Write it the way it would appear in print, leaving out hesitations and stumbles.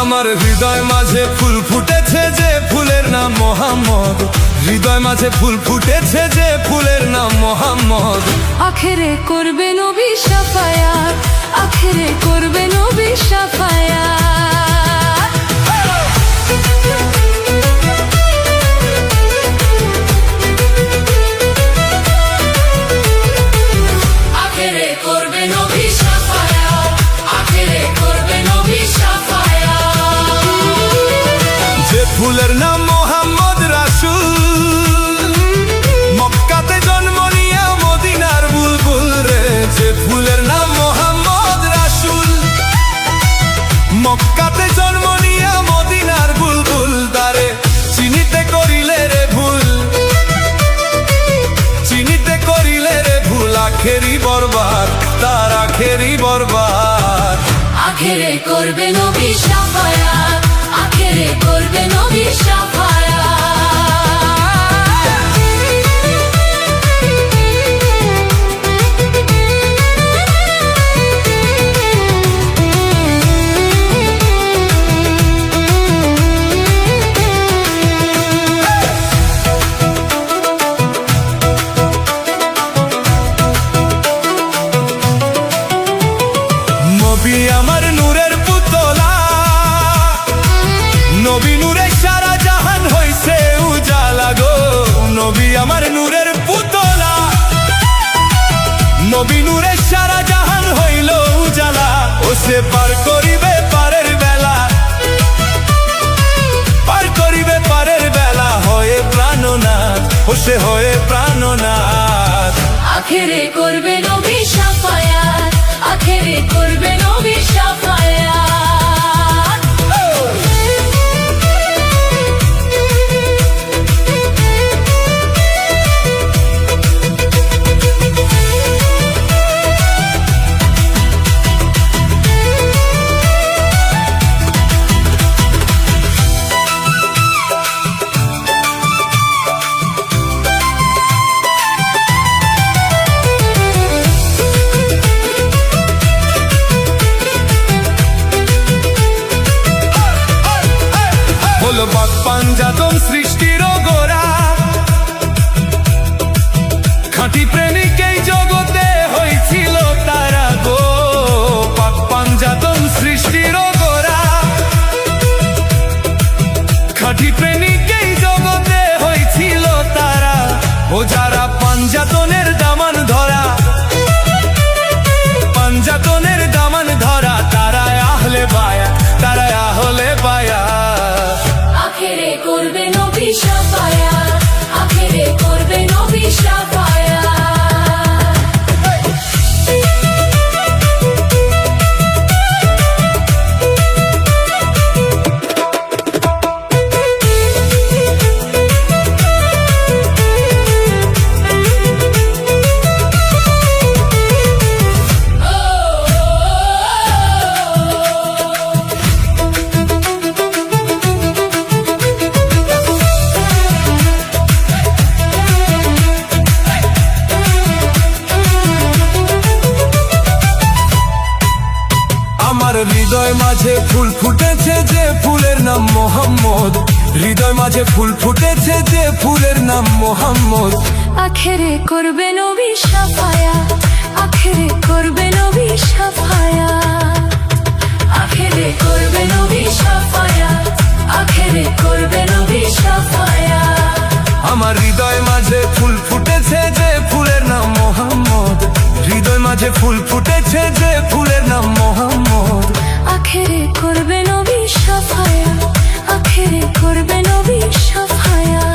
আমার হৃদয় মাঝে ফুল ফুটেছে যে ফুলের নাম মোহাম্মদ, হৃদয় মাঝে ফুল ফুটেছে যে ফুলের নাম মোহাম্মদ। আখেরে করবে নবী শাফায়াত, আখেরে করবে নবী শাফায়াত। আখেরে করবে নবী শাফায়াত, আখেরে করবে নবী শাফায়াত। যে ফুলের নাম মোহাম্মদ রাসূল, মক্কাতে জন্ম নিয়ে মদিনার বুলবুল রে। যে ফুলের নাম মোহাম্মদ রাসূল, মক্কাতে জন্ম নিয়ে মদিনার বুলবুল দারে। চিনিতে করিলে রে ভুল, চিনিতে করিলে রে ভুল, আখেরি বরবাদ তার আখেরি বরবাদ। আখেরে করবে নবী শাফায়াত, আখেরে করবে নবী শাফায়াত। নবী আমার নূরের পুতলা, নবী নূরে সারা জাহান হইছে উজালা গো। নবী আমার নূরের পুতলা, নবী নূরে সারা জাহান হইল উজালা। ও সে পার করিবে পারের বেলা, পার করিবে পারের বেলা, হয়ে প্রাণনাথ, ও সে হয়ে প্রাণনাথ। আখেরে করবে নবী শাফায়াত, আখেরে করবে নবী শাফায়াত। হলো পাক পাঞ্জাতন সৃষ্টির গোরা, খাঁটি প্রেমিক এই জগতে হয়েছিল তারা গো। পাক পাঞ্জাতন সৃষ্টির গোরা, খাঁটি প্রেমিক এই জগতে হয়েছিল তারা। ও যারা পাঞ্জাতনের দামান ধরা, পাঞ্জাতনের দামান ধরা, তারা আহলে বায়া, তারা আহলে বায়া। আখেরে করবে নবী শাফায়াত, আখেরে করবে নবী শাফায়াত। আমার হৃদয় মাঝে ফুল ফুটেছে যে ফুলের নাম মোহাম্মদ, হৃদয় মাঝে ফুল ফুটেছে যে ফুলের নাম মোহাম্মদ। আখেরে করবে নবী শাফায়াত, আখেরে করবে নবী শাফায়াত। আখেরে করবে নবী শাফায়াত, আখেরে করবে নবী শাফায়াত। আমার হৃদয় মাঝে ফুল ফুটেছে যে ফুলের নাম মোহাম্মদ, হৃদয় মাঝে ফুল ফুটেছে যে ফুলের নাম মোহাম্মদ। আখেরে করবে নবী শাফায়াত, আখেরে করবে নবী শাফায়াত।